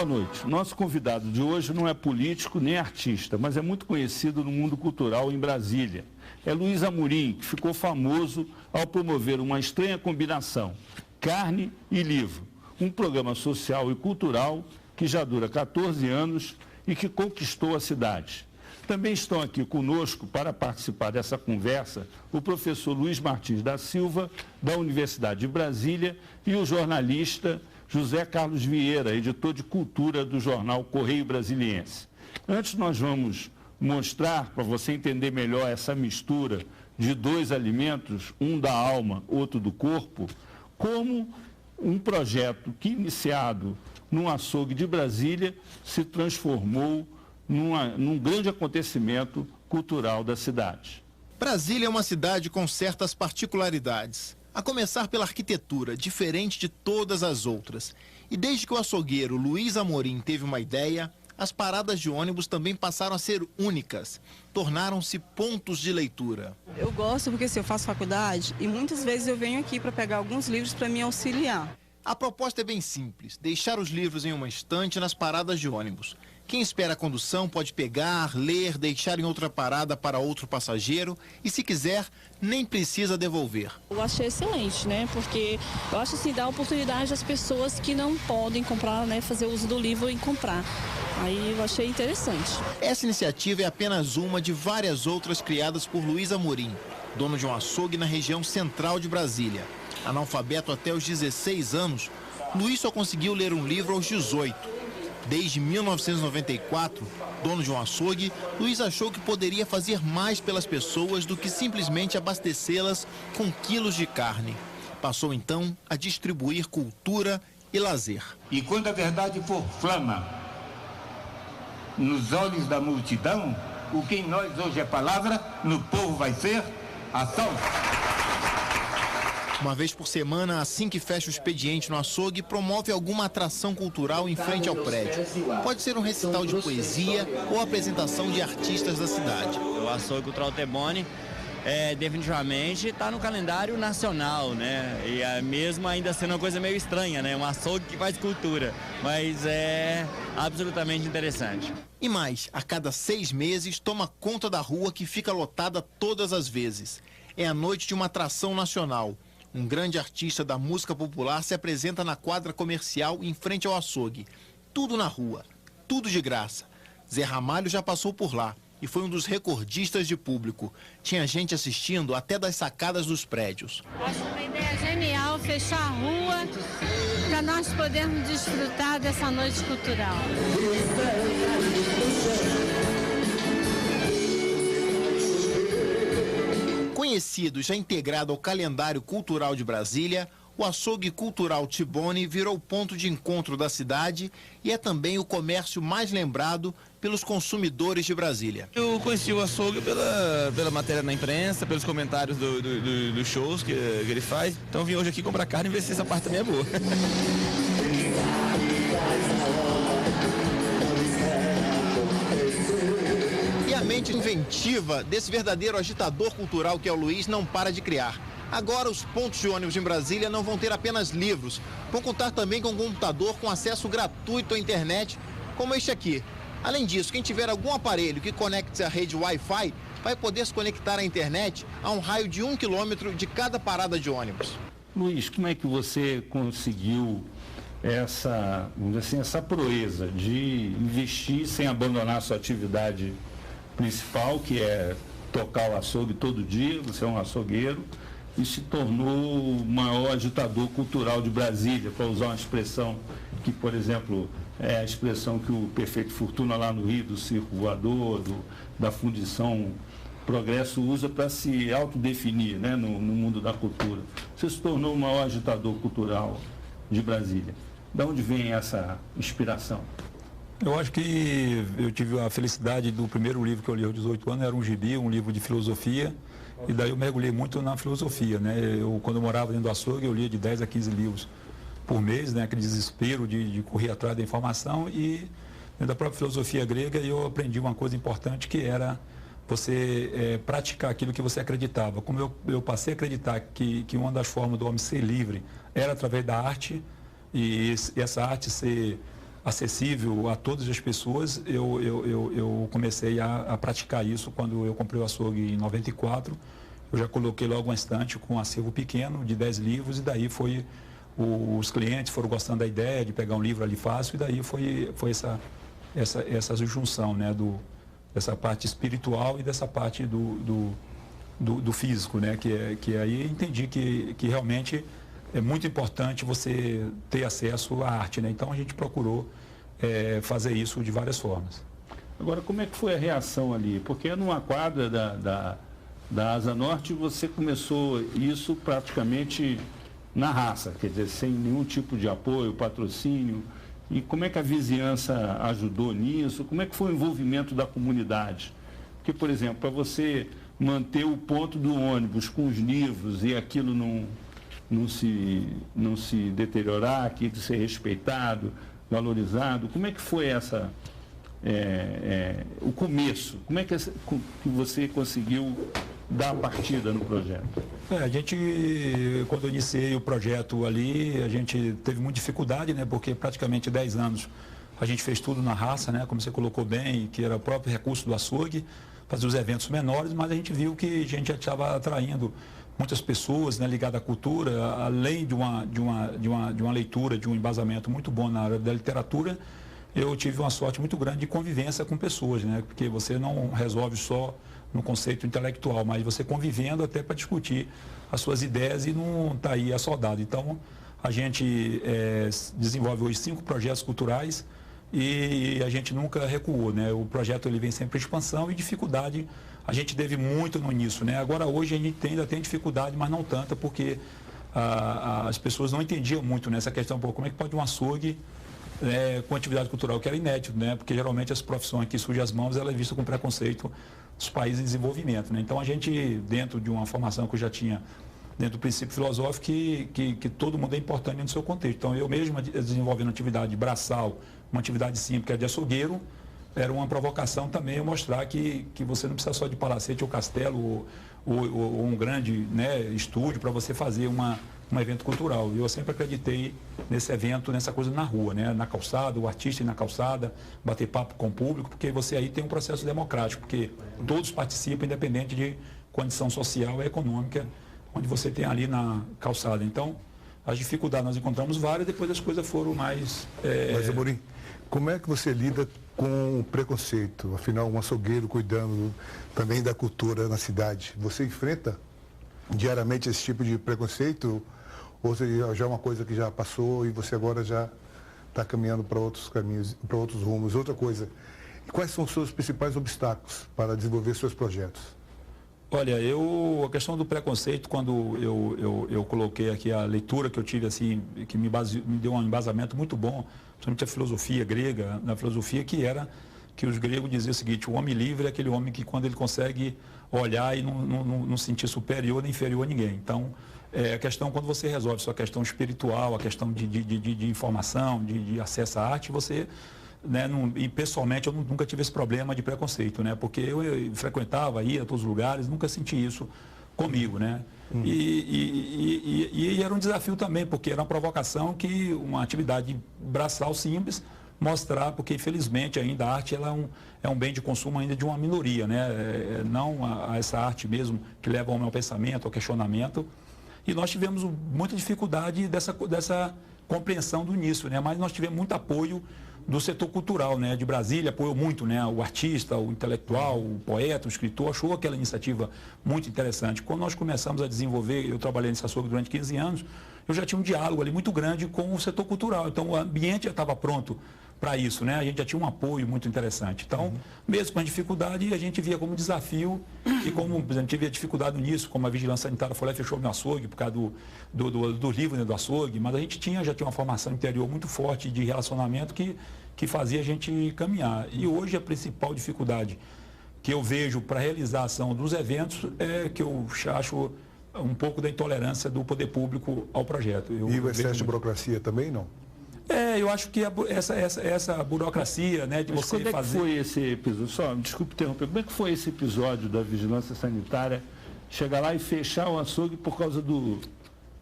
Boa noite. Nosso convidado de hoje não é político nem artista, mas é muito conhecido no mundo cultural em Brasília. É Luiz Amorim, que ficou famoso ao promover uma estranha combinação, carne e livro, um programa social e cultural que já dura 14 anos e que conquistou a cidade. Também estão aqui conosco para participar dessa conversa o professor Luiz Martins da Silva, da Universidade de Brasília, e o jornalista José Carlos Vieira, editor de cultura do jornal Correio Brasiliense. Antes nós vamos mostrar, para você entender melhor essa mistura de dois alimentos, um da alma, outro do corpo, como um projeto que, iniciado num açougue de Brasília, se transformou num grande acontecimento cultural da cidade. Brasília é uma cidade com certas particularidades, a começar pela arquitetura, diferente de todas as outras. E desde que o açougueiro Luiz Amorim teve uma ideia, as paradas de ônibus também passaram a ser únicas, tornaram-se pontos de leitura. Eu gosto porque eu faço faculdade e muitas vezes eu venho aqui para pegar alguns livros para me auxiliar. A proposta é bem simples, deixar os livros em uma estante nas paradas de ônibus. Quem espera a condução pode pegar, ler, deixar em outra parada para outro passageiro e, se quiser, nem precisa devolver. Eu achei excelente, né? Porque eu acho assim, dá oportunidade às pessoas que não podem comprar, né? Fazer uso do livro e comprar. Aí eu achei interessante. Essa iniciativa é apenas uma de várias outras criadas por Luiz Amorim, dono de um açougue na região central de Brasília. Analfabeto até os 16 anos, Luiz só conseguiu ler um livro aos 18. Desde 1994, dono de um açougue, Luiz achou que poderia fazer mais pelas pessoas do que simplesmente abastecê-las com quilos de carne. Passou então a distribuir cultura e lazer. E quando a verdade for flama nos olhos da multidão, o que em nós hoje é palavra, no povo vai ser ação. Uma vez por semana, assim que fecha o expediente no açougue, promove alguma atração cultural em frente ao prédio. Pode ser um recital de poesia ou apresentação de artistas da cidade. O açougue cultural Teboni definitivamente está no calendário nacional, né? E mesmo ainda sendo uma coisa meio estranha, né? Um açougue que faz cultura, mas é absolutamente interessante. E mais, a cada 6 meses toma conta da rua que fica lotada todas as vezes. É a noite de uma atração nacional. Um grande artista da música popular se apresenta na quadra comercial em frente ao açougue. Tudo na rua, tudo de graça. Zé Ramalho já passou por lá e foi um dos recordistas de público. Tinha gente assistindo até das sacadas dos prédios. Acho uma ideia genial fechar a rua para nós podermos desfrutar dessa noite cultural. Conhecido e já integrado ao calendário cultural de Brasília, o açougue cultural Tibone virou ponto de encontro da cidade e é também o comércio mais lembrado pelos consumidores de Brasília. Eu conheci o açougue pela matéria na imprensa, pelos comentários dos shows que ele faz. Então vim hoje aqui comprar carne e ver se essa parte também é boa. E a mente inventiva desse verdadeiro agitador cultural que é o Luiz não para de criar. Agora os pontos de ônibus em Brasília não vão ter apenas livros, vão contar também com um computador com acesso gratuito à internet, como este aqui. Além disso, quem tiver algum aparelho que conecte à rede Wi-Fi vai poder se conectar à internet a um raio de 1 quilômetro de cada parada de ônibus. Luiz, como é que você conseguiu essa, vamos dizer assim, essa proeza de investir sem abandonar a sua atividade principal, que é tocar o açougue todo dia, você é um açougueiro, e se tornou o maior agitador cultural de Brasília, para usar uma expressão que, por exemplo, é a expressão que o Perfeito Fortuna lá no Rio, do circo voador, da fundição Progresso, usa para se autodefinir, né, no mundo da cultura. Você se tornou o maior agitador cultural de Brasília. De onde vem essa inspiração? Eu acho que eu tive a felicidade do primeiro livro que eu li aos 18 anos, era um gibi, um livro de filosofia, e daí eu mergulhei muito na filosofia, né? Quando eu morava dentro do açougue, eu lia de 10 a 15 livros por mês, né? Aquele desespero de correr atrás da informação, e dentro da própria filosofia grega eu aprendi uma coisa importante, que era você praticar aquilo que você acreditava. Como eu passei a acreditar que uma das formas do homem ser livre era através da arte, e essa arte ser acessível a todas as pessoas, eu comecei a praticar isso quando eu comprei o açougue em 94. Eu já coloquei logo uma estante com um acervo pequeno de 10 livros e daí foi os clientes foram gostando da ideia de pegar um livro ali fácil e daí foi essa junção, né, dessa parte espiritual e dessa parte do físico, né, que aí entendi que realmente é muito importante você ter acesso à arte, né? Então a gente procurou fazer isso de várias formas. Agora, como é que foi a reação ali? Porque numa quadra da Asa Norte você começou isso praticamente na raça, quer dizer, sem nenhum tipo de apoio, patrocínio. E como é que a vizinhança ajudou nisso? Como é que foi o envolvimento da comunidade? Porque, por exemplo, para você manter o ponto do ônibus com os livros e aquilo não se deteriorar, aquilo ser respeitado, valorizado, como é que foi o começo? Como é que você conseguiu dar a partida no projeto? A gente, quando eu iniciei o projeto ali, a gente teve muita dificuldade, né? Porque praticamente 10 anos a gente fez tudo na raça, né? Como você colocou bem, que era o próprio recurso do açougue, fazer os eventos menores, mas a gente viu que a gente já estava atraindo muitas pessoas, né, ligadas à cultura, além de uma leitura, de um embasamento muito bom na área da literatura. Eu tive uma sorte muito grande de convivência com pessoas, né? Porque você não resolve só no conceito intelectual, mas você convivendo até para discutir as suas ideias e não está aí assodado. Então, a gente desenvolve hoje 5 projetos culturais e a gente nunca recuou, né? O projeto ele vem sempre em expansão e dificuldade a gente teve muito no início, né? Agora, hoje, a gente ainda tem dificuldade, mas não tanta, porque as pessoas não entendiam muito nessa questão, como é que pode um açougue com atividade cultural, que era inédito, né? Porque geralmente as profissões que surgem às mãos, ela é vista com preconceito dos países em desenvolvimento, né? Então a gente, dentro de uma formação que eu já tinha, dentro do princípio filosófico, que todo mundo é importante no seu contexto. Então eu mesmo desenvolvendo atividade braçal, uma atividade simples, que é de açougueiro, era uma provocação também mostrar que você não precisa só de palacete ou castelo ou um grande, né, estúdio para você fazer um evento cultural. E eu sempre acreditei nesse evento, nessa coisa na rua, né? Na calçada, o artista ir na calçada, bater papo com o público, porque você aí tem um processo democrático, porque todos participam, independente de condição social e econômica, onde você tem ali na calçada. Então, as dificuldades nós encontramos várias, depois as coisas foram mais... Mas, Amorim, como é que você lida com o preconceito? Afinal, um açougueiro cuidando também da cultura na cidade. Você enfrenta diariamente esse tipo de preconceito? Ou já é uma coisa que já passou e você agora já está caminhando para outros caminhos, para outros rumos? Outra coisa, quais são os seus principais obstáculos para desenvolver seus projetos? Olha, a questão do preconceito, quando eu coloquei aqui a leitura que eu tive, assim, que me deu um embasamento muito bom, principalmente a filosofia grega, na filosofia que os gregos diziam o seguinte: o homem livre é aquele homem que quando ele consegue olhar e não sentir superior nem inferior a ninguém. Então, a questão, quando você resolve sua questão espiritual, a questão de informação, de acesso à arte, você... Né, e pessoalmente eu nunca tive esse problema de preconceito, né? Porque eu frequentava, ia a todos os lugares, nunca senti isso comigo, né? E era um desafio também, porque era uma provocação que uma atividade braçal simples mostrar, porque infelizmente ainda a arte ela é um bem de consumo ainda de uma minoria, né? Não a essa arte mesmo que leva ao meu pensamento, ao questionamento. E nós tivemos muita dificuldade dessa compreensão do início, né? Mas nós tivemos muito apoio do setor cultural, né, de Brasília, apoiou muito, né, o artista, o intelectual, o poeta, o escritor, achou aquela iniciativa muito interessante. Quando nós começamos a desenvolver, eu trabalhei nesse açougue durante 15 anos, eu já tinha um diálogo ali muito grande com o setor cultural, então o ambiente já estava pronto para isso, né? A gente já tinha um apoio muito interessante. Então, mesmo com a dificuldade, a gente via como desafio e como, por exemplo, tive dificuldade nisso, como a vigilância sanitária foi lá e fechou meu açougue por causa do livro, né, do açougue, mas a gente já tinha uma formação interior muito forte de relacionamento que fazia a gente caminhar. E hoje a principal dificuldade que eu vejo para a realização dos eventos é que eu acho um pouco da intolerância do poder público ao projeto. E o excesso de burocracia também, não? Eu acho que essa burocracia, né, de Mas você fazer... fazer... Como é que foi esse episódio? Só, desculpe interromper, como é que foi esse episódio da vigilância sanitária chegar lá e fechar o açougue por causa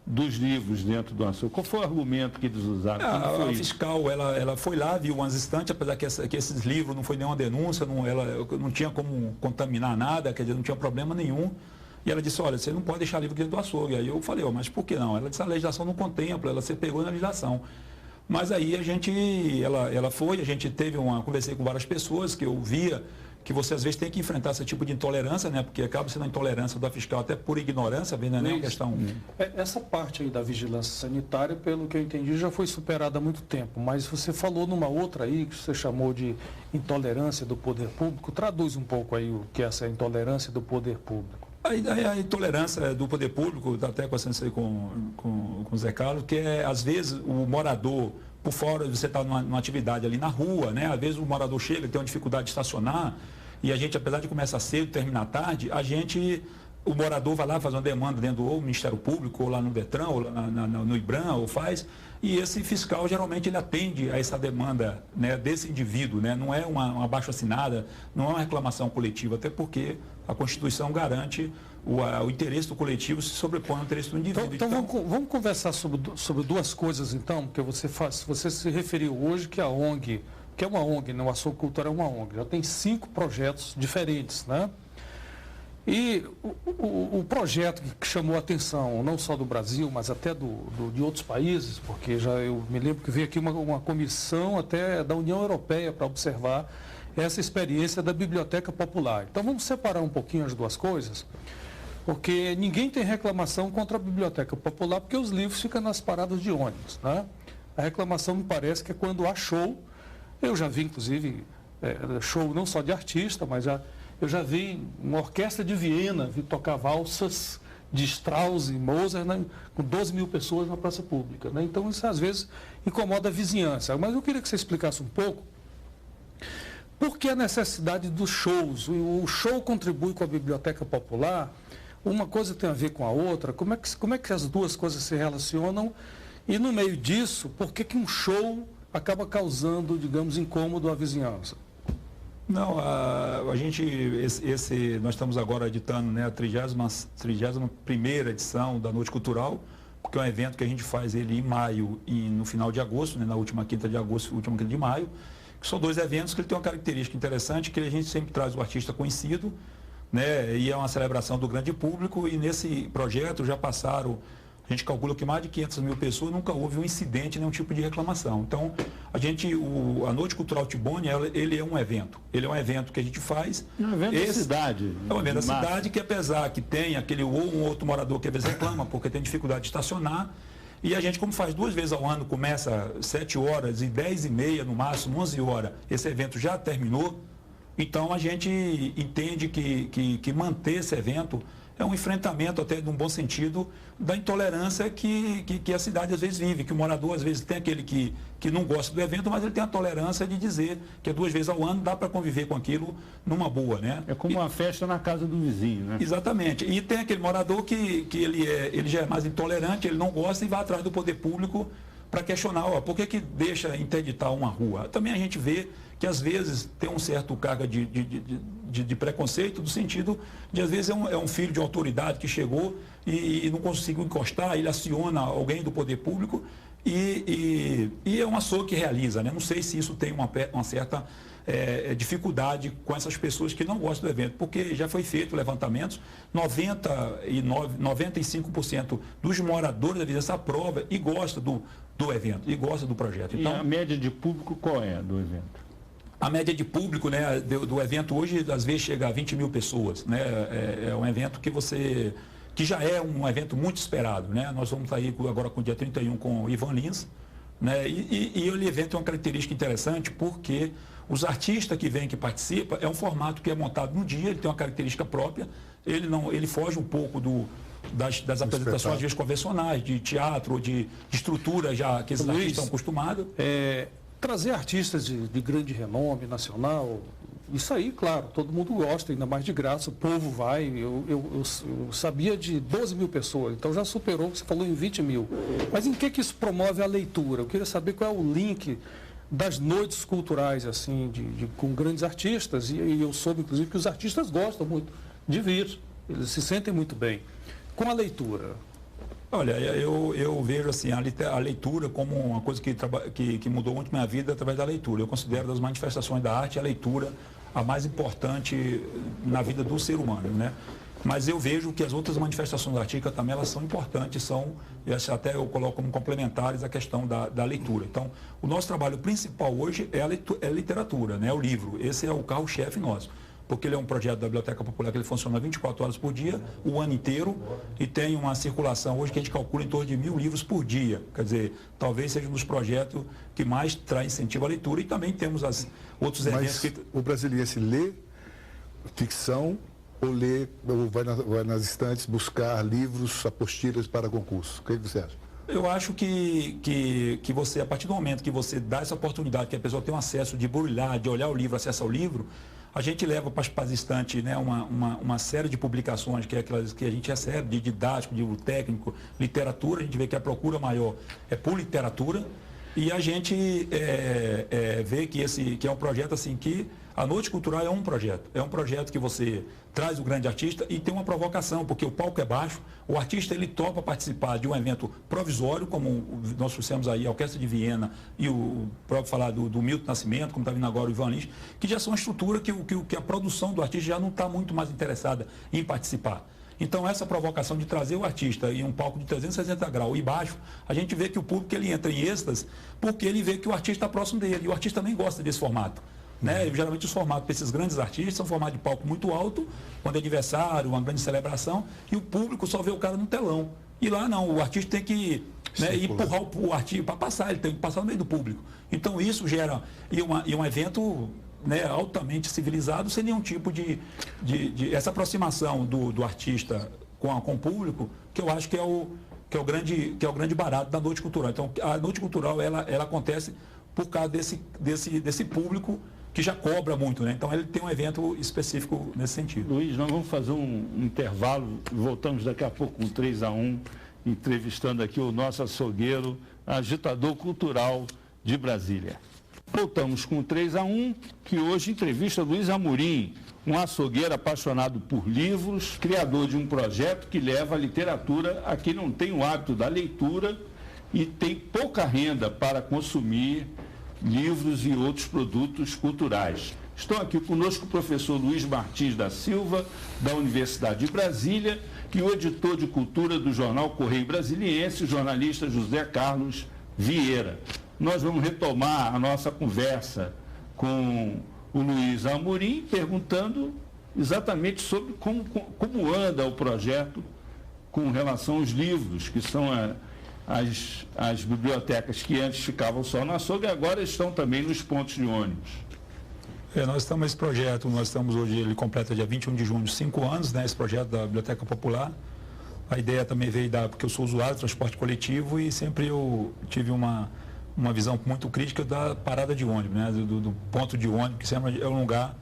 dos livros dentro do açougue? Qual foi o argumento que eles usaram? A fiscal, ela foi lá, viu umas estantes, apesar que esses livros não foi nenhuma denúncia, ela não tinha como contaminar nada, quer dizer, não tinha problema nenhum. E ela disse, olha, você não pode deixar livro dentro do açougue. Aí eu falei, mas por que não? Ela disse, a legislação não contempla, você pegou na legislação. Mas aí ela foi, a gente conversei com várias pessoas que eu via que você às vezes tem que enfrentar esse tipo de intolerância, né? Porque acaba sendo a intolerância da fiscal até por ignorância, vendo, né? Questão. Essa parte aí da vigilância sanitária, pelo que eu entendi, já foi superada há muito tempo. Mas você falou numa outra aí, que você chamou de intolerância do poder público. Traduz um pouco aí o que é essa intolerância do poder público. A intolerância do poder público, até conversando isso aí com o Zé Carlos, que é, às vezes, o morador, por fora, você está numa atividade ali na rua, né? Às vezes o morador chega, tem uma dificuldade de estacionar, e a gente, apesar de começar cedo, terminar tarde, o morador vai lá fazer uma demanda dentro do Ministério Público, ou lá no Detran, ou lá no IBRAM, ou faz, e esse fiscal, geralmente, ele atende a essa demanda, né, desse indivíduo, né? Não é uma abaixo-assinada, não é uma reclamação coletiva, até porque a Constituição garante o interesse do coletivo se sobrepõe ao interesse do indivíduo. Então vamos conversar sobre duas coisas, então, porque você se referiu hoje que a ONG, que é uma ONG, né? O Açougue Cultural é uma ONG, já tem 5 projetos diferentes, né? E o projeto que chamou a atenção, não só do Brasil, mas até de outros países, porque eu me lembro que veio aqui uma comissão até da União Europeia para observar essa experiência da Biblioteca Popular. Então vamos separar um pouquinho as duas coisas, porque ninguém tem reclamação contra a Biblioteca Popular, porque os livros ficam nas paradas de ônibus, né? A reclamação me parece que é quando há show. Eu já vi, inclusive, show não só de artista, mas eu já vi uma orquestra de Viena tocar valsas de Strauss e Mozart, né, com 12 mil pessoas na praça pública, né? Então isso às vezes incomoda a vizinhança. Mas eu queria que você explicasse um pouco por que a necessidade dos shows. O show contribui com a Biblioteca Popular, uma coisa tem a ver com a outra, como é que as duas coisas se relacionam? E no meio disso, por que um show acaba causando, digamos, incômodo à vizinhança? Não, nós estamos agora editando, né, a 31ª edição da Noite Cultural, porque é um evento que a gente faz ele em maio e no final de agosto, né, na última quinta de agosto e última quinta de maio, que são 2 eventos que ele tem uma característica interessante, que a gente sempre traz o artista conhecido, né, e é uma celebração do grande público, e nesse projeto já passaram, a gente calcula que mais de 500 mil pessoas, nunca houve um incidente, nenhum tipo de reclamação. Então, a Noite Cultural Tibone, ele é um evento. Ele é um evento que a gente faz. É um evento da cidade. É um evento da cidade que, apesar que tem aquele ou um outro morador que às vezes reclama porque tem dificuldade de estacionar, e a gente, como faz 2 vezes ao ano, começa 7 horas e 10h30, no máximo 11 horas, esse evento já terminou. Então, a gente entende que manter esse evento é um enfrentamento, até de um bom sentido, da intolerância que a cidade às vezes vive, que o morador às vezes tem aquele que não gosta do evento, mas ele tem a tolerância de dizer que 2 vezes ao ano dá para conviver com aquilo numa boa, né? É como uma festa na casa do vizinho, né? Exatamente. E tem aquele morador que ele já é mais intolerante, ele não gosta e vai atrás do poder público para questionar, por que deixa interditar uma rua? Também a gente vê que às vezes tem um certo carga de preconceito, do sentido de às vezes é um filho de autoridade que chegou e não conseguiu encostar, ele aciona alguém do poder público e é um açougue que realiza, né? Não sei se isso tem uma certa dificuldade com essas pessoas que não gostam do evento, porque já foi feito levantamentos, 95% dos moradores da vizinhança aprova e gosta do evento, e gosta do projeto. Então, e a média de público qual é do evento? A média de público, né, do evento hoje, às vezes, chega a 20 mil pessoas, né? É um evento que já é um evento muito esperado, né? Nós vamos estar aí agora com o dia 31 com o Ivan Lins, né? E o evento tem uma característica interessante, porque os artistas que vêm, que participam, é um formato que é montado no dia, ele tem uma característica própria, ele foge um pouco das apresentações, às vezes, convencionais, de teatro, de estrutura já que esses artistas estão acostumados. Trazer artistas de grande renome nacional, isso aí, claro, todo mundo gosta, ainda mais de graça, o povo vai. Eu sabia de 12 mil pessoas, então já superou, você falou em 20 mil. Mas em que isso promove a leitura? Eu queria saber qual é o link das noites culturais, assim, com grandes artistas, e eu soube, inclusive, que os artistas gostam muito de vir, eles se sentem muito bem. Com a leitura. Olha, eu vejo assim, a leitura como uma coisa que mudou muito minha vida através da leitura. Eu considero das manifestações da arte a leitura a mais importante na vida do ser humano, né? Mas eu vejo que as outras manifestações artísticas também elas são importantes, até eu coloco como complementares a questão da leitura. Então, o nosso trabalho principal hoje é a literatura, né? O livro. Esse é o carro-chefe nosso. Porque ele é um projeto da Biblioteca Popular que ele funciona 24 horas por dia, o ano inteiro, e tem uma circulação hoje que a gente calcula em torno de 1.000 livros por dia. Quer dizer, talvez seja um dos projetos que mais traz incentivo à leitura, e também temos outros eventos que... O brasiliense lê ficção ou vai nas estantes buscar livros, apostilas para concurso? O que você acha? Eu acho que você, a partir do momento que você dá essa oportunidade, que a pessoa tem um acesso de brulhar, de olhar o livro, acesso ao livro, a gente leva para as estantes, né, uma série de publicações que é aquelas que a gente recebe, de didático, de livro técnico, literatura. A gente vê que a procura maior é por literatura, e a gente vê que é um projeto assim que a Noite Cultural é um projeto que você traz o grande artista e tem uma provocação, porque o palco é baixo, o artista ele topa participar de um evento provisório, como nós trouxemos aí a Orquestra de Viena e o próprio falar do Milton Nascimento, como está vindo agora o Ivan Lins, que já são uma estrutura que a produção do artista já não está muito mais interessada em participar. Então, essa provocação de trazer o artista em um palco de 360 graus e baixo, a gente vê que o público ele entra em êxtase porque ele vê que o artista está próximo dele, e o artista também gosta desse formato. Né? Geralmente os formatos para esses grandes artistas são formatos de palco muito alto, quando é aniversário, uma grande celebração, e o público só vê o cara no telão. E lá não, o artista tem que empurrar o artista para passar, ele tem que passar no meio do público. Então isso gera um evento, né, altamente civilizado, sem nenhum tipo de essa aproximação do artista com o público, que eu acho que é o grande barato da Noite Cultural. Então a Noite Cultural ela acontece por causa desse público que já cobra muito, né? Então ele tem um evento específico nesse sentido. Luiz, nós vamos fazer um intervalo, voltamos daqui a pouco com 3-1, entrevistando aqui o nosso açougueiro, agitador cultural de Brasília. Voltamos com 3-1, que hoje entrevista Luiz Amorim, um açougueiro apaixonado por livros, criador de um projeto que leva a literatura a quem não tem o hábito da leitura e tem pouca renda para consumir livros e outros produtos culturais. Estão aqui conosco o professor Luiz Martins da Silva, da Universidade de Brasília, e o editor de cultura do jornal Correio Brasiliense, o jornalista José Carlos Vieira. Nós vamos retomar a nossa conversa com o Luiz Amorim, perguntando exatamente sobre como anda o projeto com relação aos livros, que são as bibliotecas que antes ficavam só no açougue, agora estão também nos pontos de ônibus. Nós estamos nesse projeto, hoje, ele completa dia 21 de junho, 5 anos, né, esse projeto da Biblioteca Popular. A ideia também veio porque eu sou usuário de transporte coletivo e sempre eu tive uma visão muito crítica da parada de ônibus, né, do ponto de ônibus, que sempre é um lugar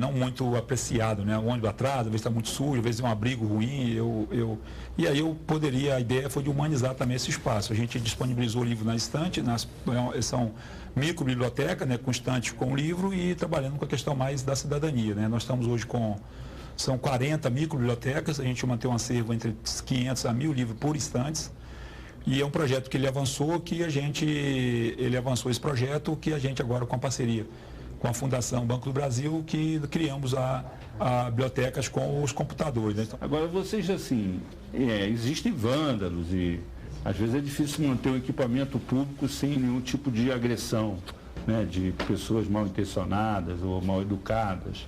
não muito apreciado, né? O ônibus atrás, às vezes está muito sujo, às vezes é um abrigo ruim. E aí a ideia foi de humanizar também esse espaço. A gente disponibilizou o livro na estante, são microbibliotecas, né, com estantes com livro e trabalhando com a questão mais da cidadania, né? Nós estamos hoje são 40 microbibliotecas, a gente mantém um acervo entre 500 a 1.000 livros por estantes. E é um projeto que ele avançou esse projeto que a gente agora com a parceria com a Fundação Banco do Brasil, que criamos a bibliotecas com os computadores. Né? Agora, vocês, assim, existem vândalos e às vezes é difícil manter um equipamento público sem nenhum tipo de agressão, né, de pessoas mal intencionadas ou mal educadas.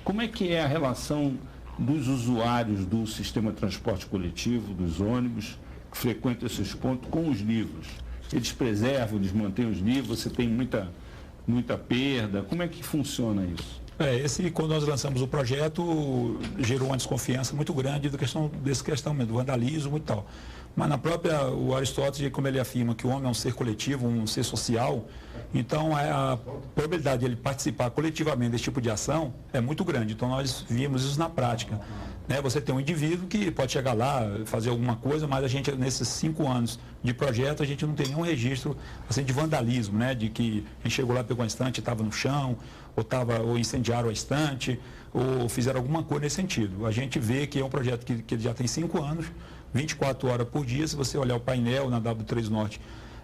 Como é que é a relação dos usuários do sistema de transporte coletivo, dos ônibus, que frequentam esses pontos, com os livros? Eles preservam, eles mantêm os livros, você tem muita perda? Como é que funciona isso? Quando nós lançamos o projeto, gerou uma desconfiança muito grande dessa questão do vandalismo e tal. Mas o Aristóteles, como ele afirma que o homem é um ser coletivo, um ser social, então a probabilidade de ele participar coletivamente desse tipo de ação é muito grande. Então nós vimos isso na prática. Né? Você tem um indivíduo que pode chegar lá, fazer alguma coisa, mas a gente, nesses 5 anos de projeto, a gente não tem nenhum registro assim, de vandalismo, né? De que a gente chegou lá, pegou uma estante e estava no chão, ou incendiaram a estante, ou fizeram alguma coisa nesse sentido. A gente vê que é um projeto que já tem 5 anos, 24 horas por dia. Se você olhar o painel na W3 Norte,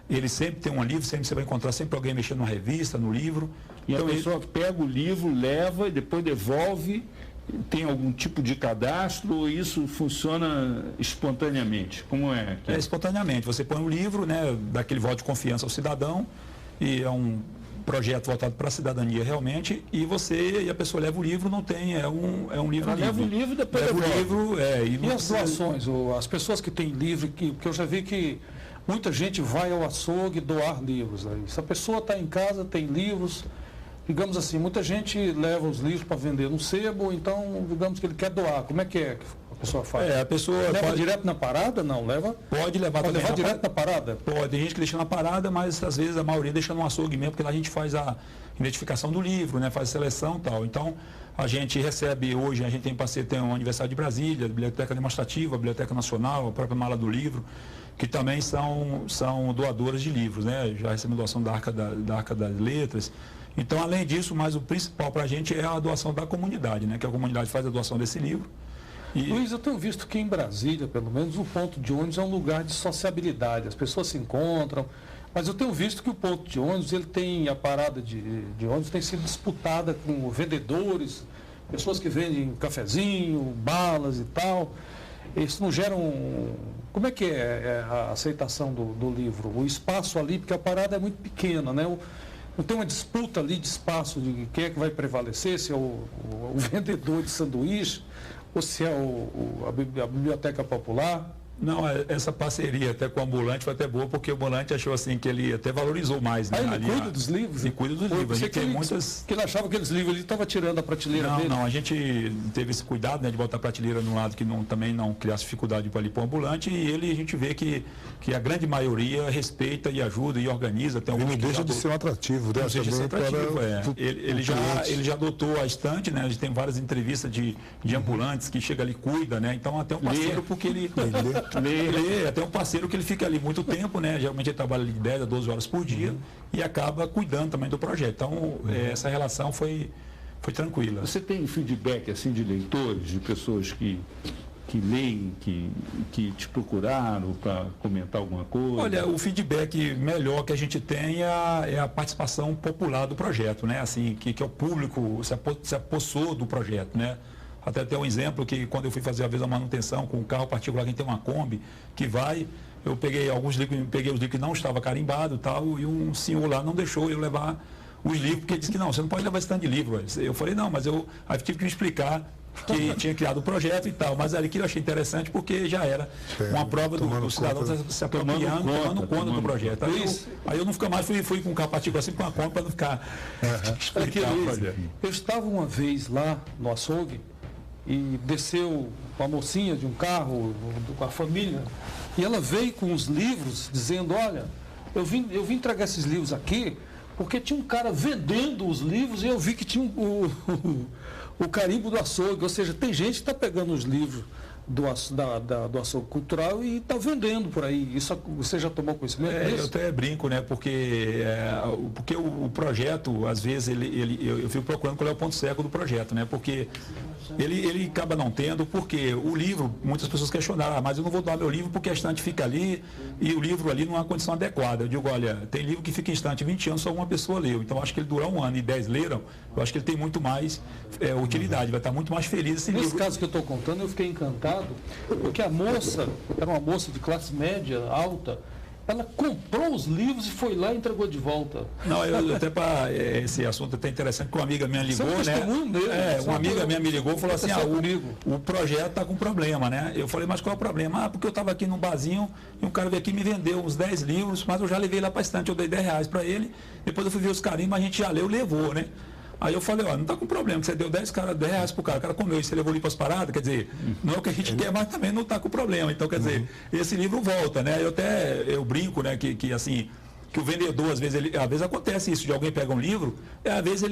ele sempre tem um livro, sempre você vai encontrar sempre alguém mexendo numa revista, no livro. E então, a pessoa pega o livro, leva e depois devolve. Tem algum tipo de cadastro ou isso funciona espontaneamente? Como é? É espontaneamente. Você põe um livro, né, daquele voto de confiança ao cidadão, e é um projeto voltado para a cidadania realmente, e a pessoa leva o livro, não tem, é um livro. Ela leva o livro e depois leva o livro. E as doações, as pessoas que têm livro, porque eu já vi que muita gente vai ao açougue doar livros. Aí. Se a pessoa está em casa, tem livros. Digamos assim, muita gente leva os livros para vender no sebo, então, digamos que ele quer doar. Como é que a pessoa faz? A pessoa leva direto na parada? Não, leva? Pode levar também. Levar direto na parada? Pode, tem gente que deixa na parada, mas às vezes a maioria deixa no açougue mesmo, porque lá a gente faz a identificação do livro, né, faz a seleção e tal. Então, a gente recebe hoje, a gente tem parceiro, tem o Aniversário de Brasília, a Biblioteca Demonstrativa, a Biblioteca Nacional, a própria Mala do Livro, que também são doadoras de livros, né? Já recebemos doação da Arca das Letras. Então, além disso, mas o principal para a gente é a doação da comunidade, né? Que a comunidade faz a doação desse livro. Luiz, eu tenho visto que em Brasília, pelo menos, o ponto de ônibus é um lugar de sociabilidade. As pessoas se encontram, mas eu tenho visto que o ponto de ônibus, ele tem a parada de ônibus tem sido disputada com vendedores, pessoas que vendem cafezinho, balas e tal. Isso não gera Como é que é a aceitação do livro? O espaço ali, porque a parada é muito pequena, né? Não tem uma disputa ali de espaço de quem é que vai prevalecer, se é o vendedor de sanduíche ou se é a biblioteca popular? Não, essa parceria até com o ambulante foi até boa, porque o ambulante achou assim que ele até valorizou mais. Né, ele cuida dos livros? Ele cuida dos livros. A gente tem muitas... que ele achava que aqueles livros ele estava tirando a prateleira dele. Não, a gente teve esse cuidado, né, de botar a prateleira num lado que também não criasse dificuldade para ali para o ambulante, e a gente vê que a grande maioria respeita e ajuda e organiza. Tem ele não deixa de ser um atrativo, né? Não deixa de ser atrativo, ele já adotou a estante, né? A gente tem várias entrevistas de ambulantes que chega ali e cuida, né? Então até um parceiro, porque ele... até um parceiro que ele fica ali muito tempo, né? Geralmente ele trabalha de 10 a 12 horas por dia e acaba cuidando também do projeto. Então, essa relação foi tranquila. Você tem feedback assim de leitores, de pessoas que leem, que te procuraram para comentar alguma coisa? Olha, o feedback melhor que a gente tem é a participação popular do projeto, né? Assim, que o público se apossou do projeto, né? Até tem um exemplo que quando eu fui fazer a vez a manutenção com um carro particular, que tem uma Kombi, eu peguei os livros que não estavam carimbados e tal, e um senhor lá não deixou eu levar os livros, porque ele disse que não, você não pode levar esse tanto de livro. Eu falei, não, mas aí tive que me explicar que tinha criado o projeto e tal, mas ali que eu achei interessante porque já era uma prova do cidadão se apropriando, tomando conta do projeto. Aí eu não fico mais, fui com um carro particular assim com uma Kombi para não ficar explicando o projeto. Eu estava uma vez lá no açougue, e desceu uma mocinha de um carro, com a família, e ela veio com os livros, dizendo, olha, eu vim entregar esses livros aqui, porque tinha um cara vendendo os livros e eu vi que tinha o carimbo do açougue, ou seja, tem gente que está pegando os livros do açougue cultural e está vendendo por aí. Isso você já tomou conhecimento disso? Eu até brinco, né? Porque o projeto, às vezes, eu fico procurando qual é o ponto cego do projeto, né? Porque ele acaba não tendo, porque o livro, muitas pessoas questionaram, mas eu não vou doar meu livro porque a estante fica ali e o livro ali não há condição adequada. Eu digo, olha, tem livro que fica em estante 20 anos, só uma pessoa leu. Então, acho que ele durar 1 ano e 10 leram, eu acho que ele tem muito mais utilidade, vai estar muito mais feliz esse livro. Nesse caso que eu estou contando, eu fiquei encantado, porque a moça, era uma moça de classe média, alta, ela comprou os livros e foi lá e entregou de volta. Não, até para esse assunto até interessante, que uma amiga minha ligou, né? Uma amiga minha me ligou e falou assim, o projeto está com problema, né? Eu falei, mas qual é o problema? Porque eu estava aqui num barzinho e um cara veio aqui e me vendeu uns 10 livros, mas eu já levei lá para a estante, eu dei R$10 para ele, depois eu fui ver os carimbos, a gente já leu, levou, né? Aí eu falei, não está com problema, você deu R$10 pro cara, o cara comeu e você levou ali para as paradas, quer dizer, não é o que a gente quer, mas também não está com problema. Então, quer dizer, esse livro volta, né? Eu brinco, né, que assim, que o vendedor, às vezes acontece isso, de alguém pega um livro, às vezes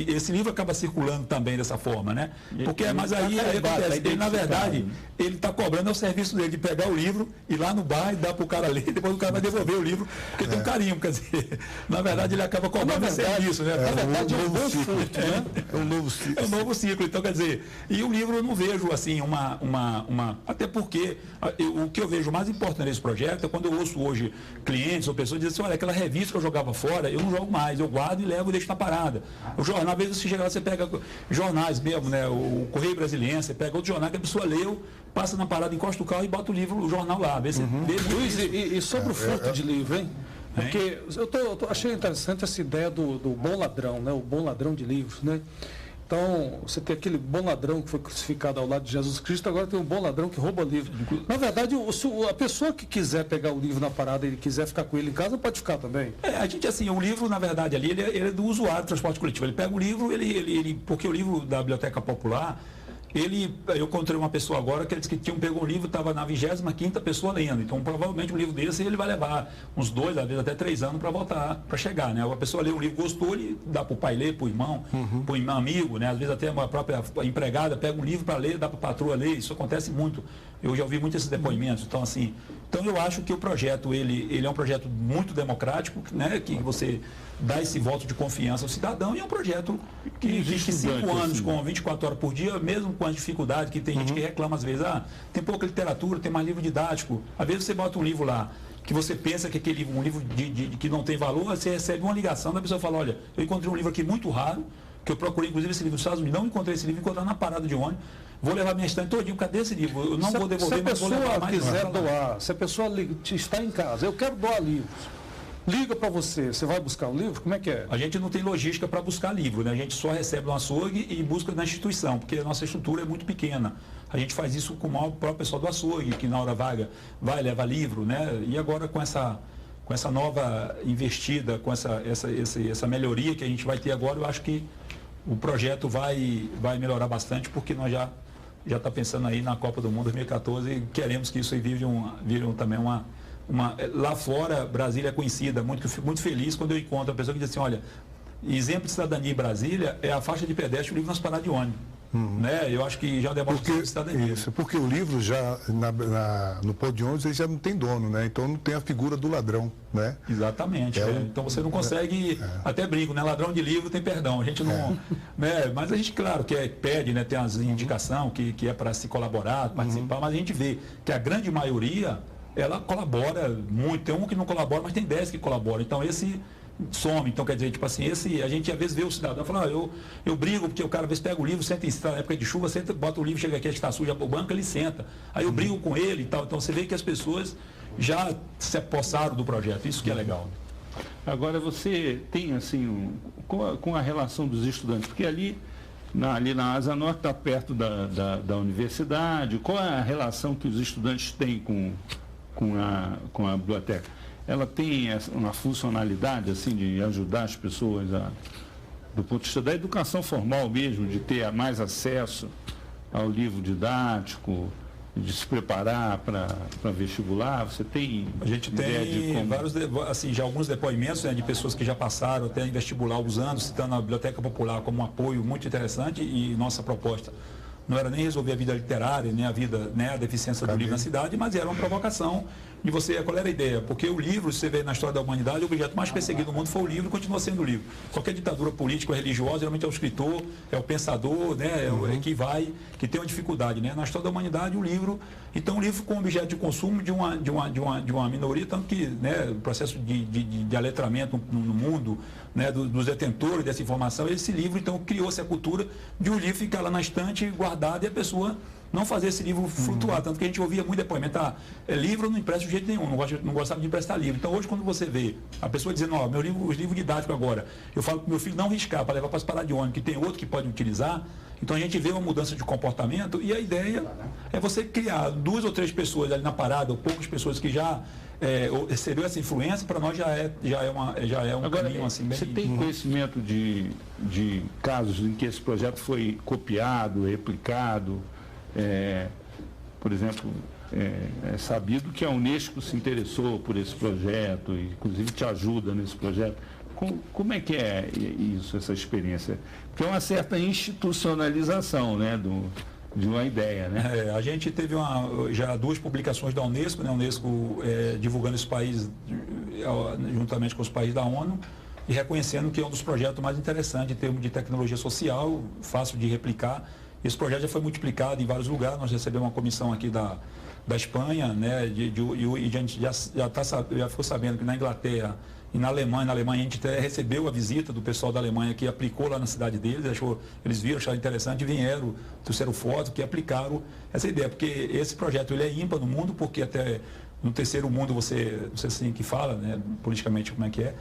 esse livro acaba circulando também dessa forma, né? Porque, mas aí acontece, ele, na verdade, ele está cobrando o serviço dele de pegar o livro, ir lá no bar e dar para o cara ler, depois o cara vai devolver o livro, porque tem um carinho, quer dizer, na verdade ele acaba cobrando esse serviço, né? Na verdade é um novo ciclo, né? É um novo ciclo. É um novo ciclo, então quer dizer, e o livro eu não vejo assim até porque o que eu vejo mais importante nesse projeto é quando eu ouço hoje clientes ou pessoas dizem assim, olha, aquela revista que eu jogava fora, eu não jogo mais, eu guardo e levo e deixo na parada. O jornal, às vezes você chega lá, você pega jornais mesmo, né? O Correio Brasiliense, você pega outro jornal que a pessoa leu, passa na parada, encosta o carro e bota o livro, o jornal lá. Luiz, e sobre o furto de livro, hein? Porque achei interessante essa ideia do bom ladrão, né? O bom ladrão de livros, né? Então, você tem aquele bom ladrão que foi crucificado ao lado de Jesus Cristo, agora tem um bom ladrão que rouba livro. Na verdade, a pessoa que quiser pegar o livro na parada e quiser ficar com ele em casa, pode ficar também. A gente, assim, o livro, na verdade, ali, ele é do usuário do transporte coletivo. Ele pega o livro, porque o livro da Biblioteca Popular, eu encontrei uma pessoa agora que ele disse que pegou um livro, estava na 25ª pessoa lendo. Então, provavelmente, um livro desse ele vai levar uns 2, às vezes até 3 anos para voltar, para chegar, né? A pessoa lê um livro, gostou, ele dá para o pai ler, para o irmão, para o amigo, né? Às vezes até a própria empregada pega um livro para ler, dá para a patroa ler. Isso acontece muito. Eu já ouvi muito esses depoimentos. Então, assim, eu acho que o projeto, ele é um projeto muito democrático, né? Que você dá esse voto de confiança ao cidadão, e é um projeto que existe 5 anos, com 24 horas por dia, mesmo com as dificuldades, que tem gente que reclama às vezes, tem pouca literatura, tem mais livro didático. Às vezes você bota um livro lá, que você pensa que aquele livro, um livro que não tem valor, você recebe uma ligação da pessoa fala, olha, eu encontrei um livro aqui muito raro, que eu procurei, inclusive, esse livro nos Estados Unidos, não encontrei esse livro, encontrei na parada de ônibus, vou levar minha estante todinho, cadê esse livro? Eu não vou devolver, mas vou levar mais. Se a pessoa quiser doar, se a pessoa está em casa, eu quero doar livros, liga para você vai buscar o livro? Como é que é? A gente não tem logística para buscar livro, né? A gente só recebe no açougue e busca na instituição, porque a nossa estrutura é muito pequena. A gente faz isso com o próprio pessoal do açougue, que na hora vaga vai levar livro, né? E agora com essa nova investida, com essa melhoria que a gente vai ter agora, eu acho que o projeto vai melhorar bastante, porque nós já está pensando aí na Copa do Mundo 2014 e queremos que isso aí vire também lá fora, Brasília é conhecida, muito feliz quando eu encontro a pessoa que diz assim, olha, exemplo de cidadania em Brasília é a faixa de pedestre, o livro nas paradas de ônibus. Né? Eu acho que já demonstra de cidadania. Isso, porque o livro já, no ponto de ônibus, ele já não tem dono, né? Então não tem a figura do ladrão, né? Exatamente. Então você não consegue, até brinco, né? Ladrão de livro tem perdão. A gente não. Né? Mas a gente, claro, que pede, né? Tem as indicações que é para se colaborar, participar, mas a gente vê que a grande maioria ela colabora muito. Tem um que não colabora, mas tem 10 que colaboram. Então esse some. Então, quer dizer, tipo assim, a gente às vezes vê o cidadão falando, eu brigo, porque o cara às vezes pega o livro, senta na época de chuva, bota o livro, chega aqui, está suja o banco, ele senta. Aí eu brigo com ele e tal. Então você vê que as pessoas já se apossaram do projeto. Isso que é legal. Agora você tem assim, com a relação dos estudantes, porque ali na Asa Norte está perto da universidade, qual é a relação que os estudantes têm com a biblioteca? Ela tem uma funcionalidade assim de ajudar as pessoas do ponto de vista da educação formal mesmo, de ter mais acesso ao livro didático, de se preparar para vestibular? Você tem a gente ideia tem de vários assim, já alguns depoimentos, né, de pessoas que já passaram até em vestibular usando, citando a Biblioteca Popular como um apoio muito interessante, e nossa proposta não era nem resolver a vida literária, nem a vida, né, a deficiência do livro na cidade, mas era uma provocação de você, qual era a ideia? Porque o livro, você vê na história da humanidade, o objeto mais perseguido do mundo foi o livro e continua sendo o livro. Qualquer ditadura política ou religiosa, geralmente é o escritor, é o pensador, né, que tem uma dificuldade, né? Na história da humanidade, o livro, então o livro como objeto de consumo de uma minoria, tanto que, né, o processo de aletramento no mundo, né, dos detentores dessa informação, esse livro, então, criou-se a cultura de um livro ficar lá na estante, guardado, e a pessoa não fazer esse livro flutuar, tanto que a gente ouvia muito depoimento, livro eu não empresto de jeito nenhum, não gostava de emprestar livro. Então hoje quando você vê a pessoa dizendo, os livros didáticos agora, eu falo para o meu filho não riscar, para levar para as paradas de ônibus, que tem outro que pode utilizar, então a gente vê uma mudança de comportamento, e a ideia é você criar 2 ou 3 pessoas ali na parada, ou poucas pessoas que já recebeu essa influência, para nós já é um Agora, caminho assim bem... Você tem conhecimento de casos em que esse projeto foi copiado, replicado? Por exemplo, é sabido que a Unesco se interessou por esse projeto, e inclusive te ajuda nesse projeto. Como é que é isso, essa experiência? Porque é uma certa institucionalização, né, de uma ideia, né? A gente teve já 2 publicações da Unesco, né? A Unesco divulgando esse país juntamente com os países da ONU e reconhecendo que é um dos projetos mais interessantes em termos de tecnologia social, fácil de replicar. Esse projeto já foi multiplicado em vários lugares. Nós recebemos uma comissão aqui da Espanha, né? E a gente já ficou sabendo que na Inglaterra e na Alemanha a gente até recebeu a visita do pessoal da Alemanha que aplicou lá na cidade deles, eles viram, acharam interessante, vieram, trouxeram foto, que aplicaram essa ideia, porque esse projeto ele é ímpar no mundo, porque até no terceiro mundo você assim que fala, né, politicamente como é que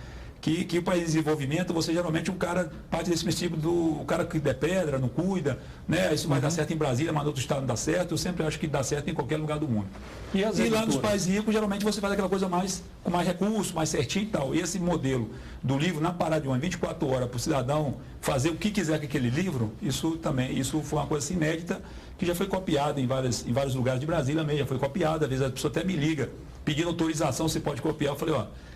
o país de desenvolvimento, você geralmente o cara parte desse princípio o cara que der pedra, não cuida, né? Isso vai dar certo em Brasília, mas no outro estado não dá certo. Eu sempre acho que dá certo em qualquer lugar do mundo. E lá nos países ricos, geralmente você faz aquela coisa com mais recursos, mais certinho e tal. E esse modelo do livro, na parada de 24 horas, para o cidadão fazer o que quiser com aquele livro, isso foi uma coisa assim, inédita, que já foi copiada em vários lugares de Brasília mesmo, já foi copiada. Às vezes a pessoa até me liga, pedindo autorização, você pode copiar. Eu falei,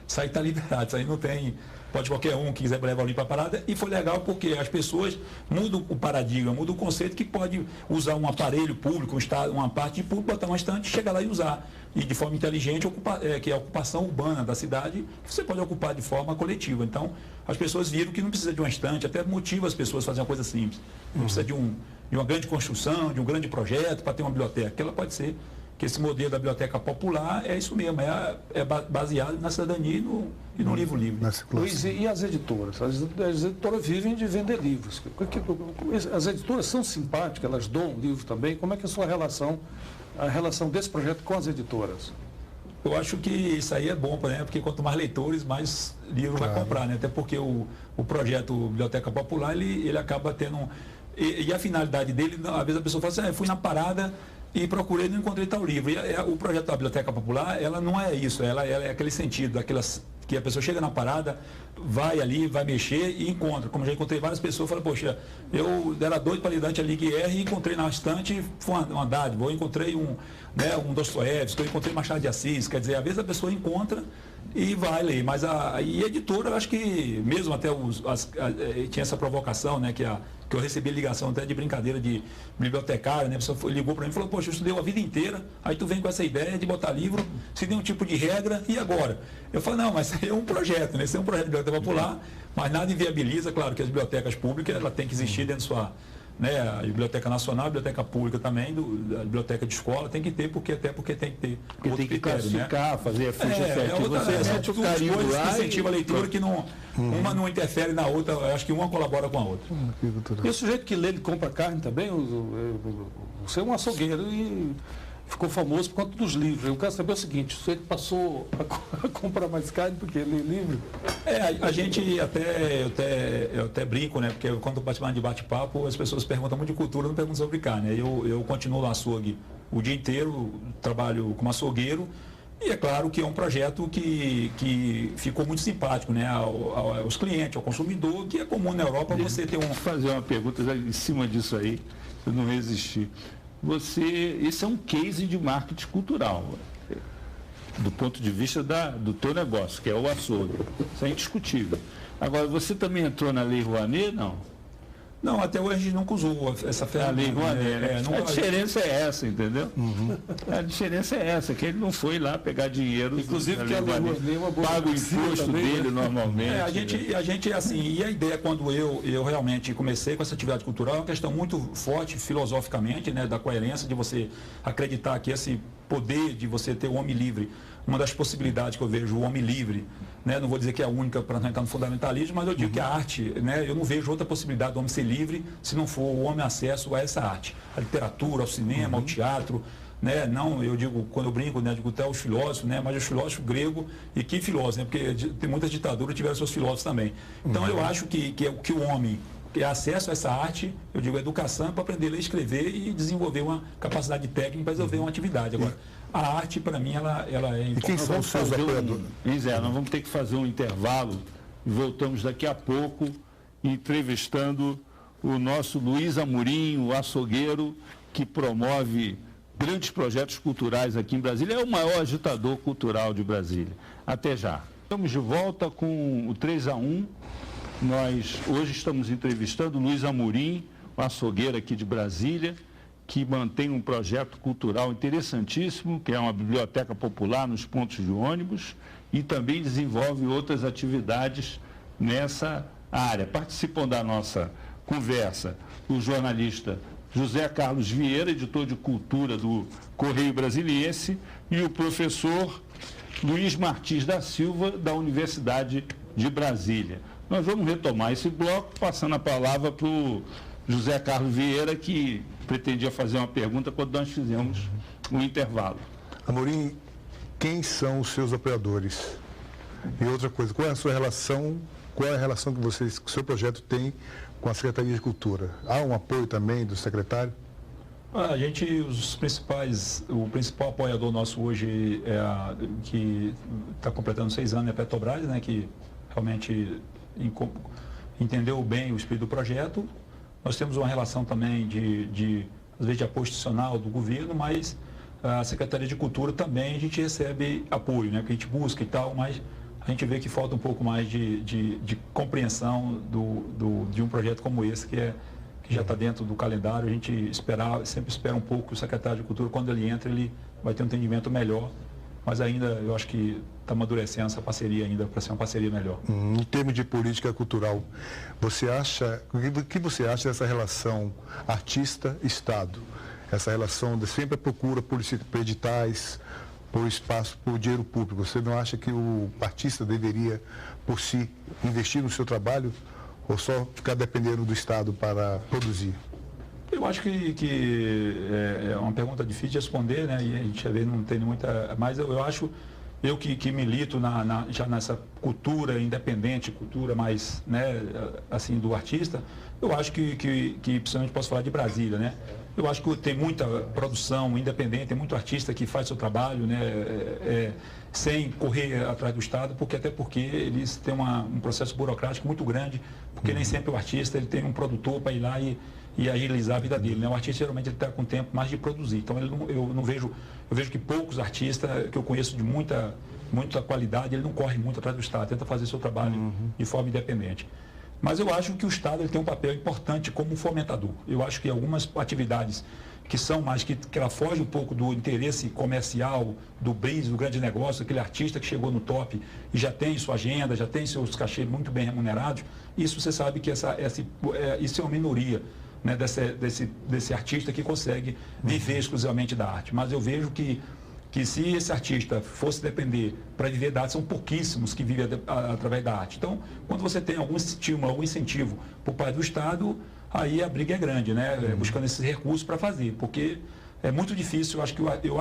isso aí está liberado, isso aí não tem, pode qualquer um que quiser levar o livro para a parada. E foi legal porque as pessoas mudam o paradigma, mudam o conceito que pode usar um aparelho público, uma parte de público, botar uma estante, chegar lá e usar. E de forma inteligente, que é a ocupação urbana da cidade, você pode ocupar de forma coletiva. Então, as pessoas viram que não precisa de uma estante, até motiva as pessoas a fazer uma coisa simples. Não precisa de uma grande construção, de um grande projeto para ter uma biblioteca. Que ela pode ser que esse modelo da biblioteca popular é isso mesmo, é baseado na cidadania e no livro livre. Luiz, e as editoras? As editoras vivem de vender livros. As editoras são simpáticas, elas doam livro também. Como é que é a sua relação, a relação desse projeto com as editoras? Eu acho que isso aí é bom, né? Porque quanto mais leitores, mais livro vai comprar, né? Até porque o projeto Biblioteca Popular, ele acaba tendo... E a finalidade dele, às vezes a pessoa fala assim, eu fui na parada e procurei e não encontrei tal livro. E o projeto da Biblioteca Popular, ela não é isso, ela é aquele sentido, que a pessoa chega na parada, vai ali, vai mexer e encontra. Como já encontrei várias pessoas, fala, poxa, eu era doido para ler Dante Alighieri e encontrei na estante, foi uma dádiva. Eu encontrei um Dostoiévski, eu encontrei Machado de Assis. Quer dizer, às vezes a pessoa encontra e vai ler. Mas a editora, eu acho que mesmo até tinha essa provocação, né, que eu recebi ligação até de brincadeira de bibliotecário, né? A pessoa ligou para mim e falou, poxa, eu estudei a vida inteira, aí tu vem com essa ideia de botar livro, se tem um tipo de regra, e agora? Eu falo, não, mas é um projeto, né? Isso é um projeto de biblioteca popular, mas nada inviabiliza, claro que as bibliotecas públicas, ela tem que existir dentro de sua... Né, a Biblioteca Nacional, a Biblioteca Pública também, a Biblioteca de Escola tem que ter, porque tem que ter outro critério, classificar, né? Fazer a ficha efetiva. Você mete o carinho coisas que incentivam a leitura que não, uma não interfere na outra, eu acho que uma colabora com a outra. E o sujeito que lê, ele compra carne também? Você é um açougueiro e ficou famoso por conta dos livros. Eu quero saber o seguinte, o sujeito passou a comprar mais carne porque lê livro? A gente eu até brinco, né? Porque quando eu participo de bate-papo, as pessoas perguntam muito de cultura, não perguntam sobre carne. Eu continuo no açougue o dia inteiro, trabalho como açougueiro, e é claro que é um projeto que ficou muito simpático, né? Aos clientes, ao consumidor, que é comum na Europa você ter Vou fazer uma pergunta em cima disso aí, eu não resisti. Esse é um case de marketing cultural, do ponto de vista do teu negócio, que é o açougue. Isso é indiscutível. Agora, você também entrou na Lei Rouanet, não? Não, até hoje a gente nunca usou essa ferramenta. A Lei Rouanet, a diferença é essa, entendeu? A diferença é essa, que ele não foi lá pegar dinheiro. Inclusive que a Lei Rouanet é uma boa, paga o imposto dele normalmente. A gente assim, e a ideia quando eu realmente comecei com essa atividade cultural é uma questão muito forte filosoficamente, né, da coerência de você acreditar que esse poder de você ter o homem livre, uma das possibilidades que eu vejo, o homem livre, né, não vou dizer que é a única para não entrar no fundamentalismo, mas eu digo que a arte, né, eu não vejo outra possibilidade do homem ser livre se não for o homem acesso a essa arte, a literatura, ao cinema, ao teatro, né, não, eu digo, quando eu brinco, né, digo até os filósofos, né, mas os filósofos gregos, e que filósofos, né, porque tem muitas ditaduras tiveram seus filósofos também. Então eu acho que o homem ter acesso a essa arte, eu digo educação, para aprender a ler, escrever e desenvolver uma capacidade técnica para resolver uma atividade. Agora, a arte, para mim, ela é importante. E quem são os seus apoiadores? Nós vamos ter que fazer um intervalo e voltamos daqui a pouco entrevistando o nosso Luiz Amorim, o açougueiro, que promove grandes projetos culturais aqui em Brasília, é o maior agitador cultural de Brasília. Até já. Estamos de volta com o 3-1. Nós hoje estamos entrevistando Luiz Amorim, um açougueiro aqui de Brasília, que mantém um projeto cultural interessantíssimo, que é uma biblioteca popular nos pontos de ônibus, e também desenvolve outras atividades nessa área. Participam da nossa conversa o jornalista José Carlos Vieira, editor de cultura do Correio Brasiliense, e o professor Luiz Martins da Silva, da Universidade de Brasília. Nós vamos retomar esse bloco, passando a palavra para o José Carlos Vieira, que pretendia fazer uma pergunta quando nós fizemos o intervalo. Amorim, quem são os seus apoiadores? E outra coisa, qual é a sua relação, qual é a relação que o seu projeto tem com a Secretaria de Cultura? Há um apoio também do secretário? A gente, o principal apoiador nosso hoje, que está completando 6 anos, é a Petrobras, né, que realmente entendeu bem o espírito do projeto. Nós temos uma relação também às vezes, de apoio institucional do governo, mas a Secretaria de Cultura também a gente recebe apoio, né, que a gente busca e tal, mas a gente vê que falta um pouco mais de compreensão de um projeto como esse, que já está dentro do calendário. A gente sempre espera um pouco que o secretário de Cultura, quando ele entra, ele vai ter um entendimento melhor, mas ainda eu acho que está amadurecendo essa parceria ainda para ser uma parceria melhor. Em termos de política cultural, o que você acha dessa relação artista-Estado? Essa relação de sempre a procura por editais, por espaço, por dinheiro público. Você não acha que o artista deveria, por si, investir no seu trabalho ou só ficar dependendo do Estado para produzir? Eu acho que é uma pergunta difícil de responder, né? E a gente não tem muita... Mas eu acho, eu que milito já nessa cultura independente, cultura mais, né, assim, do artista, eu acho que principalmente posso falar de Brasília, né? Eu acho que tem muita produção independente, tem muito artista que faz seu trabalho, né, sem correr atrás do Estado, até porque eles têm um processo burocrático muito grande, porque nem sempre o artista ele tem um produtor para ir lá e agilizar a vida dele, né? O artista geralmente ele está com tempo mais de produzir, então eu vejo que poucos artistas que eu conheço de muita qualidade, ele não corre muito atrás do Estado, tenta fazer seu trabalho de forma independente. Mas eu acho que o Estado ele tem um papel importante como fomentador. Eu acho que algumas atividades que são mais, que ela foge um pouco do interesse comercial, do business, do grande negócio, aquele artista que chegou no top e já tem sua agenda, já tem seus cachês muito bem remunerados, isso você sabe que isso é uma minoria, né, desse artista que consegue viver exclusivamente da arte. Mas eu vejo que se esse artista fosse depender para viver da arte, são pouquíssimos que vivem através da arte. Então, quando você tem algum estímulo, algum incentivo por parte do Estado, aí a briga é grande, né? Buscando esses recursos para fazer, porque é muito difícil. Eu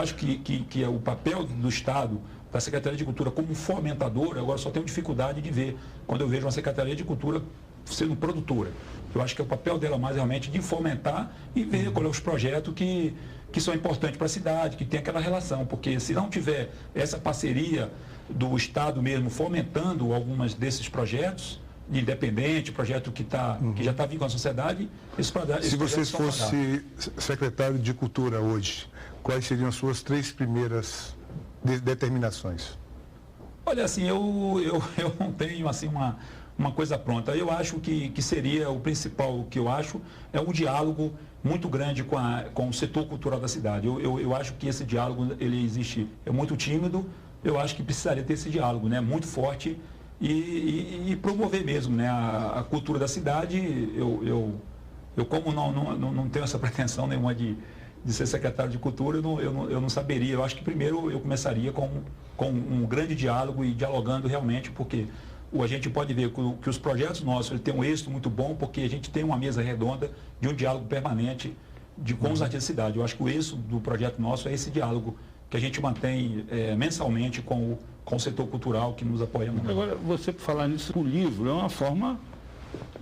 acho que o papel do Estado, da Secretaria de Cultura como fomentadora, agora só tenho dificuldade de ver quando eu vejo uma Secretaria de Cultura sendo produtora. Eu acho que é o papel dela mais realmente de fomentar e ver qual é os projetos que são importantes para a cidade, que tem aquela relação, porque se não tiver essa parceria do Estado mesmo fomentando algumas desses projetos, independente, projeto que já está vindo com a sociedade, se você fosse secretário de Cultura hoje, quais seriam as suas 3 primeiras determinações? Olha, assim, eu não tenho assim uma coisa pronta. Eu acho que seria o principal, que eu acho, é um diálogo muito grande com o setor cultural da cidade. Eu acho que esse diálogo, ele existe, é muito tímido, eu acho que precisaria ter esse diálogo, né, muito forte e promover mesmo, né, a cultura da cidade. Eu como não tenho essa pretensão nenhuma de ser secretário de Cultura, eu não saberia. Eu acho que primeiro eu começaria com um grande diálogo e dialogando realmente, porque a gente pode ver que os projetos nossos ele têm um êxito muito bom, porque a gente tem uma mesa redonda de um diálogo permanente com os artistas da cidade. Eu acho que o êxito do projeto nosso é esse diálogo que a gente mantém mensalmente com o setor cultural que nos apoia muito. Agora, você falar nisso, o livro é uma forma,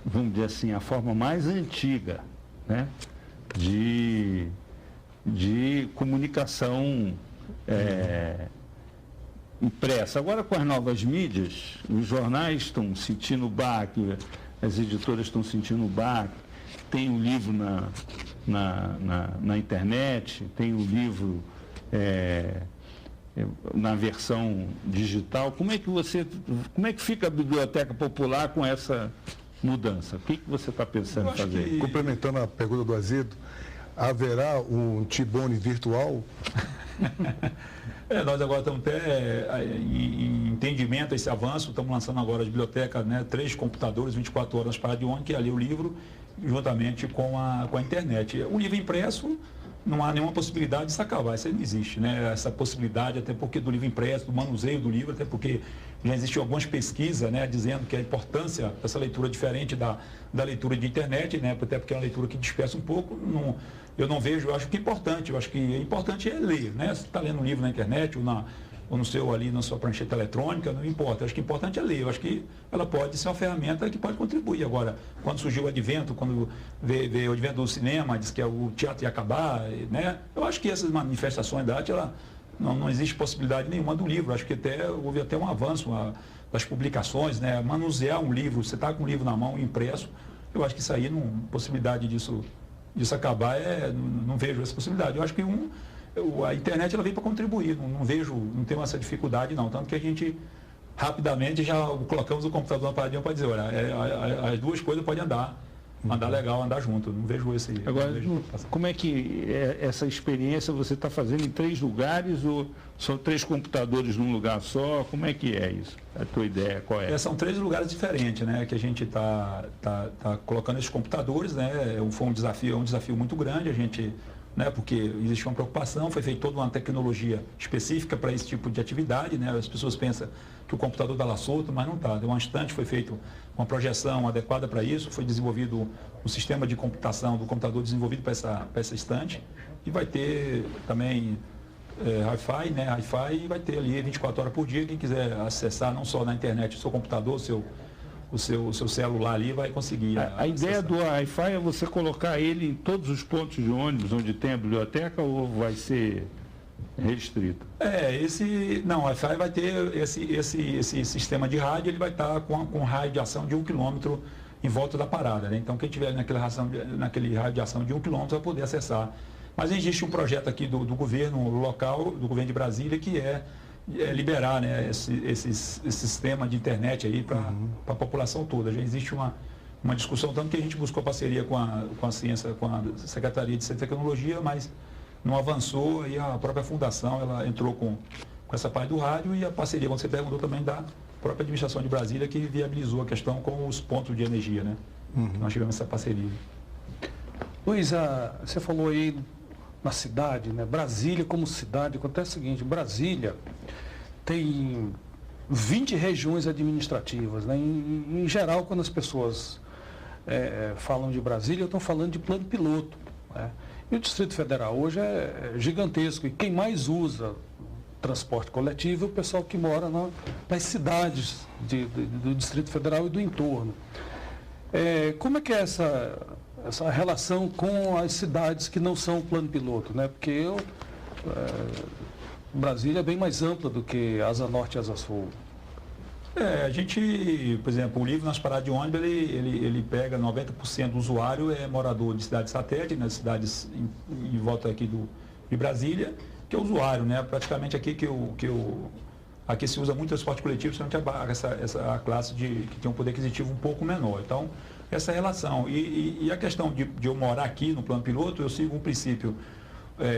vamos dizer assim, a forma mais antiga, né, de comunicação impressa. Agora, com as novas mídias, os jornais estão sentindo o baque, as editoras estão sentindo o baque, tem o livro na internet, tem o livro na versão digital. Como é que fica a Biblioteca Popular com essa mudança? O que você está pensando em fazer? Complementando a pergunta do Azedo, haverá um Tibone virtual? Nós agora estamos até em entendimento a esse avanço, estamos lançando agora a biblioteca, né, 3 computadores, 24 horas para de ônibus, que é ali o livro, juntamente com a internet. O livro impresso, não há nenhuma possibilidade disso acabar, isso aí não existe, né? Essa possibilidade, até porque do livro impresso, do manuseio do livro, até porque já existiam algumas pesquisas, né, dizendo que a importância dessa leitura é diferente da leitura de internet, né, até porque é uma leitura que dispersa um pouco. Eu não vejo, eu acho que é importante, é ler, né? Se está lendo um livro na internet ou no seu ali, na sua prancheta eletrônica, não importa. Eu acho que o importante é ler. Eu acho que ela pode ser uma ferramenta que pode contribuir. Agora, quando surgiu o advento, quando veio o advento do cinema, diz que o teatro ia acabar, né? Eu acho que essas manifestações da arte, não existe possibilidade nenhuma do livro. Eu acho que houve até um avanço das publicações, né? Manusear um livro, você está com um livro na mão, impresso, eu acho que isso aí, possibilidade disso acabar, não vejo essa possibilidade. Eu acho que a internet ela veio para contribuir, não tenho essa dificuldade não, tanto que a gente rapidamente já colocamos o computador na paradinha para dizer, olha, as duas coisas podem andar legal, andar junto, não vejo esse... Agora, como é que essa experiência você está fazendo em 3 lugares ou são 3 computadores num lugar só? Como é que é isso? A tua ideia, qual é? São 3 lugares diferentes, né, que a gente está colocando esses computadores, né, foi um desafio muito grande, a gente... Né, porque existe uma preocupação, foi feita toda uma tecnologia específica para esse tipo de atividade, né? As pessoas pensam que o computador está lá solto, mas não está. Deu uma estante, foi feita uma projeção adequada para isso, foi desenvolvido um sistema de computação do computador desenvolvido para essa estante, e vai ter também Wi-Fi, né? Wi-Fi, e vai ter ali 24 horas por dia, quem quiser acessar não só na internet o seu computador, o seu celular ali vai conseguir. A ideia do Wi-Fi é você colocar ele em todos os pontos de ônibus onde tem a biblioteca ou vai ser restrito? Não, o Wi-Fi vai ter esse sistema de rádio, ele vai estar com raio de ação de 1 km em volta da parada, né? Então quem estiver naquele raio de ação de 1 km vai poder acessar. Mas existe um projeto aqui do governo local, do governo de Brasília, que é liberar, né, esse sistema de internet aí para a população toda. Já existe uma discussão, tanto que a gente buscou parceria com a ciência, com a Secretaria de Ciência e Tecnologia, mas não avançou, e a própria fundação ela entrou com essa parte do rádio, e a parceria, como você perguntou, também da própria administração de Brasília, que viabilizou a questão com os pontos de energia, né? Nós tivemos essa parceria. Luiz, você falou aí na cidade, né? Brasília como cidade, acontece o seguinte, Brasília tem 20 regiões administrativas, né? Em geral, quando as pessoas falam de Brasília, estão falando de plano piloto, né? E o Distrito Federal hoje é gigantesco, e quem mais usa transporte coletivo é o pessoal que mora nas cidades do Distrito Federal e do entorno. Como é que é essa relação com as cidades que não são plano piloto, né? Porque Brasília é bem mais ampla do que Asa Norte e Asa Sul. A gente, por exemplo, o livro nas paradas de ônibus, ele pega 90% do usuário é morador de cidades satélite, nas cidades em volta aqui de Brasília, que é o usuário, né? Praticamente aqui aqui se usa muito transporte coletivo, principalmente essa classe que tem um poder aquisitivo um pouco menor. Então, essa relação. E a questão de eu morar aqui no plano piloto, eu sigo um princípio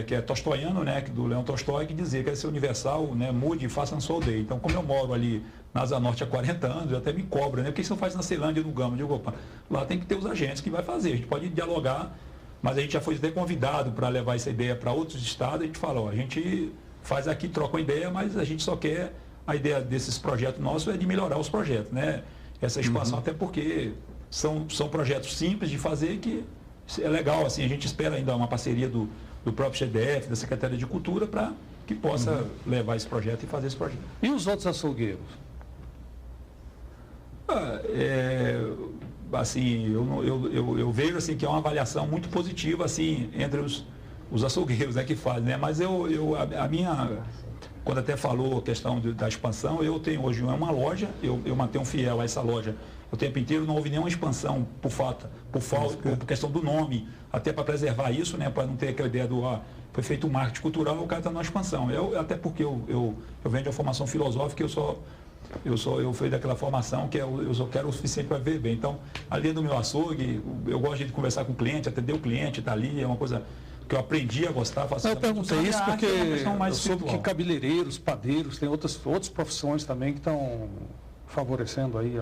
que é tolstoiano, né, do Leão Tolstói, que dizia que é ser universal, né, mude e faça na sua aldeia. Então, como eu moro ali na Asa Norte há 40 anos, eu até me cobro, né? Por que você não faz na Ceilândia, no Gama? Eu digo, opa, lá tem que ter os agentes que vai fazer. A gente pode dialogar, mas a gente já foi até convidado para levar essa ideia para outros estados. A gente fala, ó, a gente faz aqui, troca uma ideia, mas a gente só quer, a ideia desses projetos nossos é de melhorar os projetos, né? Essa expansão, até porque são projetos simples de fazer, que é legal, assim, a gente espera ainda uma parceria do próprio CDF, da Secretaria de Cultura, para que possa levar esse projeto e fazer esse projeto. E os outros açougueiros? Assim, eu vejo assim, que é uma avaliação muito positiva assim, entre os açougueiros, né, que fazem, né? Mas a minha, quando até falou a questão da expansão, eu tenho hoje uma loja, eu mantenho fiel a essa loja o tempo inteiro, não houve nenhuma expansão por questão do nome, até para preservar isso, né, para não ter aquela ideia do foi feito um marketing cultural, o cara está numa expansão. Até porque eu venho de uma formação filosófica, eu fui daquela formação que eu só quero o suficiente para viver bem. Então, ali do meu açougue, eu gosto de conversar com o cliente, atender o cliente, tá ali, é uma coisa que eu aprendi a gostar. Eu perguntei isso porque eu soube que cabeleireiros, padeiros, tem outras profissões também que estão favorecendo aí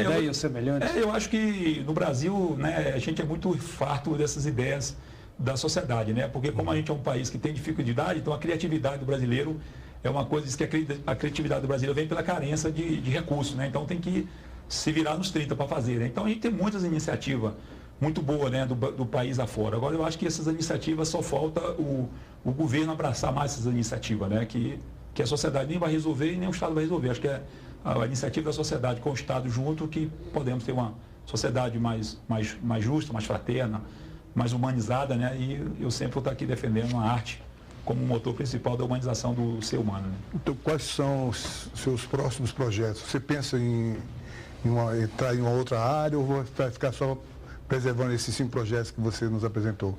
ideias semelhantes. Eu acho que no Brasil, né, a gente é muito farto dessas ideias da sociedade, né? Porque como a gente é um país que tem dificuldade, então a criatividade do brasileiro é uma coisa, diz que a criatividade do brasileiro vem pela carência de recursos, né? Então tem que se virar nos 30 para fazer, né? Então a gente tem muitas iniciativas muito boas, né, do país afora. Agora eu acho que essas iniciativas só falta o governo abraçar mais essas iniciativas, né? Que a sociedade nem vai resolver e nem o Estado vai resolver. Acho que é a iniciativa da sociedade com o Estado junto que podemos ter uma sociedade mais justa, mais fraterna, mais humanizada, né? E eu sempre vou estar aqui defendendo a arte como motor principal da humanização do ser humano. Né? Então, quais são os seus próximos projetos? Você pensa em entrar em uma outra área ou vai ficar só preservando esses 5 projetos que você nos apresentou?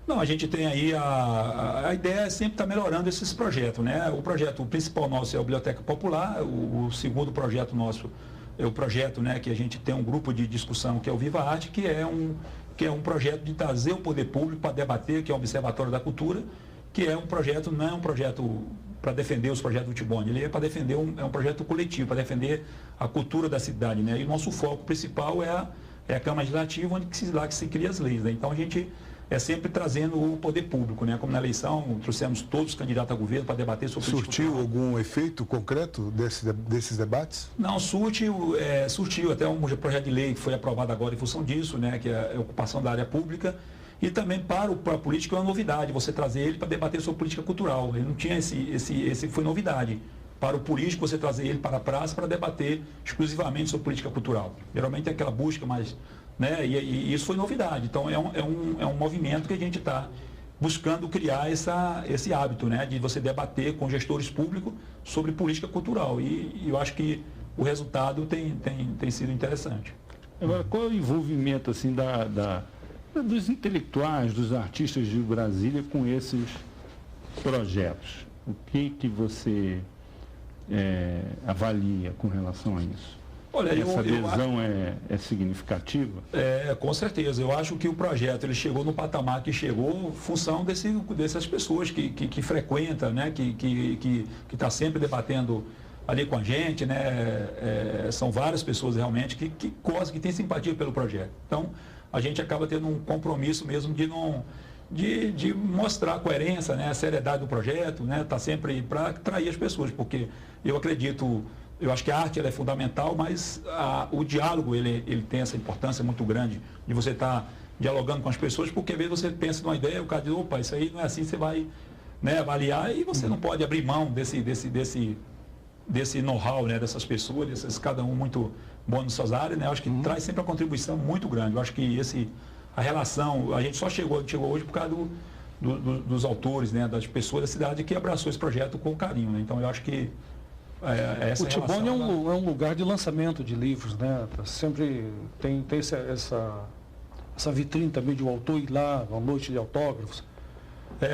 Não, a gente tem aí a ideia é sempre estar melhorando esses projetos, né? O projeto principal nosso é a Biblioteca Popular, o segundo projeto nosso é o projeto, né, que a gente tem um grupo de discussão que é o Viva Arte, que é um projeto de trazer o poder público para debater, que é o Observatório da Cultura, que é um projeto, não é um projeto para defender os projetos do Tibone, ele é para defender, é um projeto coletivo, para defender a cultura da cidade, né? E o nosso foco principal é a Câmara Legislativa, onde lá que se cria as leis, né? Então a gente é sempre trazendo o poder público, né? Como na eleição, trouxemos todos os candidatos a governo para debater sobre Surtiu algum efeito concreto desses debates? Não, surtiu até um projeto de lei que foi aprovado agora em função disso, né? Que é a ocupação da área pública. E também para a política é uma novidade, você trazer ele para debater sobre política cultural. Ele não tinha esse foi novidade. Para o político, você trazer ele para a praça para debater exclusivamente sobre política cultural. Geralmente é aquela busca, mas, né, e isso foi novidade. Então é um movimento que a gente está buscando criar esse hábito, né, de você debater com gestores públicos sobre política cultural. E eu acho que o resultado tem sido interessante. Agora, qual é o envolvimento assim, dos intelectuais, dos artistas de Brasília com esses projetos? O que você avalia com relação a isso? Olha, essa adesão é significativa? Com certeza. Eu acho que o projeto ele chegou no patamar que chegou em função dessas pessoas que frequentam, né? que está sempre debatendo ali com a gente, né? São várias pessoas realmente que gostam, que têm simpatia pelo projeto. Então, a gente acaba tendo um compromisso mesmo de mostrar a coerência, né, a seriedade do projeto, né, tá sempre para atrair as pessoas, porque eu acho que a arte ela é fundamental, mas o diálogo ele tem essa importância muito grande de você estar dialogando com as pessoas, porque às vezes você pensa numa ideia, o cara diz, opa, isso aí não é assim, você vai, né, avaliar e você não pode abrir mão desse know-how, né, dessas pessoas, cada um muito bom nas suas áreas, né? Eu acho que traz sempre uma contribuição muito grande. Eu acho que a relação, a gente só chegou hoje por causa dos autores, né, das pessoas da cidade que abraçou esse projeto com carinho, né? Então eu acho que essa o Tibone é um lugar de lançamento de livros, né? Sempre tem essa vitrine também de um autor ir lá, uma noite de autógrafos.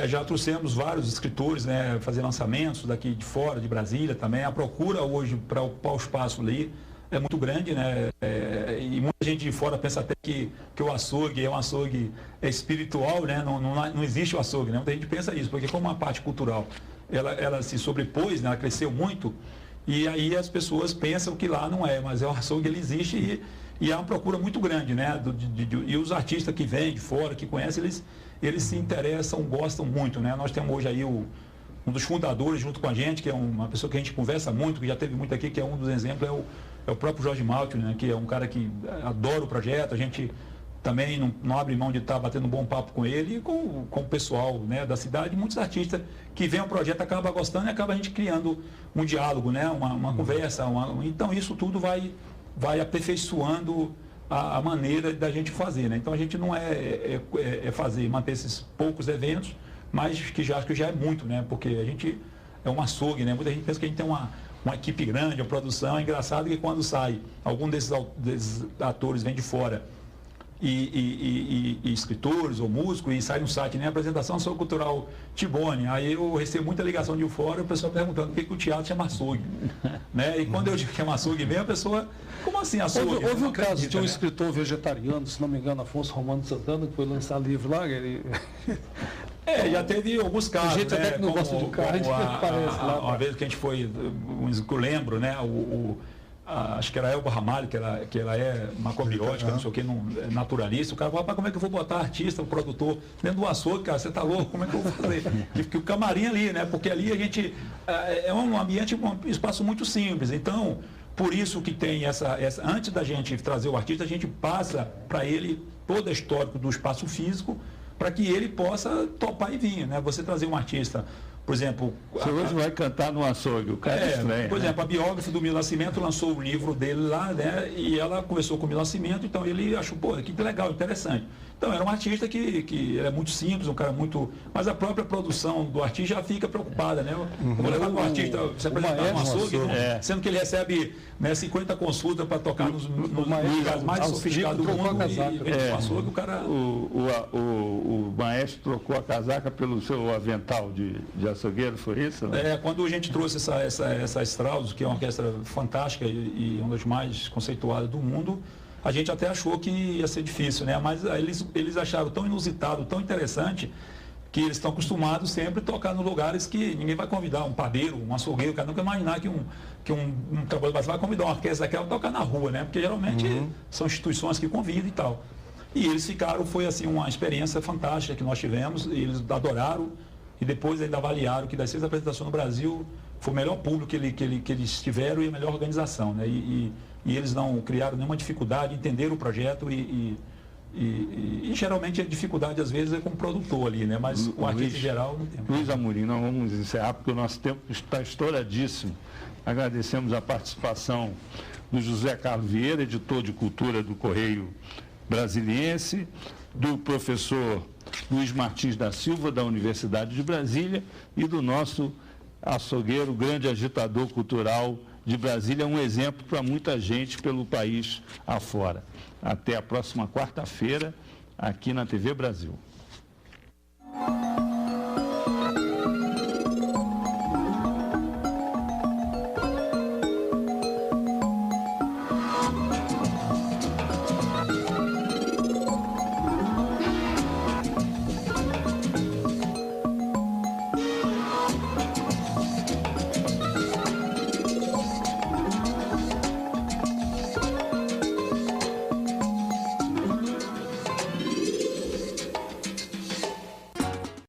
Já trouxemos vários escritores, né, fazer lançamentos daqui de fora, de Brasília também. A procura hoje para ocupar o espaço ali é muito grande, né? E muita gente de fora pensa até que o açougue é um açougue espiritual, né? Não existe o açougue, né? Muita gente pensa isso, porque como uma parte cultural ela se sobrepôs, né? Ela cresceu muito, e aí as pessoas pensam que lá não é, mas o açougue ele existe e há uma procura muito grande, né? E os artistas que vêm de fora, que conhecem, eles se interessam, gostam muito, né? Nós temos hoje aí um dos fundadores junto com a gente, que é uma pessoa que a gente conversa muito, que já teve muito aqui, que é um dos exemplos, é o próprio Jorge Maltio, né? Que é um cara que adora o projeto, a gente também não abre mão de estar batendo um bom papo com ele e com o pessoal, né, da cidade. Muitos artistas que veem o projeto acabam gostando e acaba a gente criando um diálogo, né? Uma conversa, então isso tudo vai aperfeiçoando a maneira da gente fazer, né? Então a gente não manter esses poucos eventos, mas que já é muito, né? Porque a gente é um açougue, né? Muita gente pensa que a gente tem uma equipe grande, uma produção. É engraçado que quando sai, algum desses atores vem de fora, e escritores ou músicos, e sai no site, nem apresentação cultural Tibone. Aí eu recebo muita ligação de fora, o pessoal perguntando por que o teatro chama açougue. Né? E quando eu digo que é açougue mesmo, a pessoa, como assim açougue? Houve um caso de um escritor vegetariano, se não me engano, Afonso Romano Santana, que foi lançar livro lá. Já teve alguns casos. Gente até que não gosta de carne, parece lá. Uma vez que a gente foi, que eu lembro, né? Acho que era Elba Ramalho, que ela é macrobiótica, não sei o que, naturalista. O cara falou, como é que eu vou botar artista, o produtor, dentro do açougue, cara, você tá louco, como é que eu vou fazer? Que o camarim ali, né? Porque ali a gente, é um ambiente, um espaço muito simples. Então, por isso que tem antes da gente trazer o artista, a gente passa para ele todo o histórico do espaço físico, para que ele possa topar e vir, né? Você trazer um artista, por exemplo... Você hoje vai cantar no açougue, o cara é estranho. Por exemplo, a biógrafa do Milton Nascimento lançou o livro dele lá, né? E ela conversou com o Milton Nascimento, então ele achou, que legal, interessante. Então, era um artista que era muito simples, um cara muito... Mas a própria produção do artista já fica preocupada, né? Vou levar o artista, você apresentar um açougue, sendo que ele recebe 50 consultas para tocar nos lugares mais sofisticados do mundo, e o açougue, o cara... O maestro trocou a casaca pelo seu avental de açougueiro, foi isso? Né? Quando a gente trouxe essa Strauss, que é uma orquestra fantástica e uma das mais conceituadas do mundo, a gente até achou que ia ser difícil, né? Mas eles acharam tão inusitado, tão interessante, que eles estão acostumados sempre a tocar nos lugares que ninguém vai convidar, um padeiro, um açougueiro, o cara nunca imaginar que um trabalhador vai convidar uma orquestra daquela para tocar na rua, né? Porque geralmente são instituições que convidam e tal. E eles ficaram, foi assim uma experiência fantástica que nós tivemos, e eles adoraram, e depois ainda avaliaram que das 6 apresentações no Brasil foi o melhor público que eles tiveram e a melhor organização, né? E eles não criaram nenhuma dificuldade, entenderam o projeto e geralmente a dificuldade às vezes é com o produtor ali, né? Mas o artista em geral não tem. Luiz Amorim, nós vamos encerrar porque o nosso tempo está estouradíssimo. Agradecemos a participação do José Carlos Vieira, editor de cultura do Correio Brasiliense, do professor Luiz Martins da Silva, da Universidade de Brasília, e do nosso açougueiro, grande agitador cultural de Brasília, um exemplo para muita gente pelo país afora. Até a próxima quarta-feira, aqui na TV Brasil.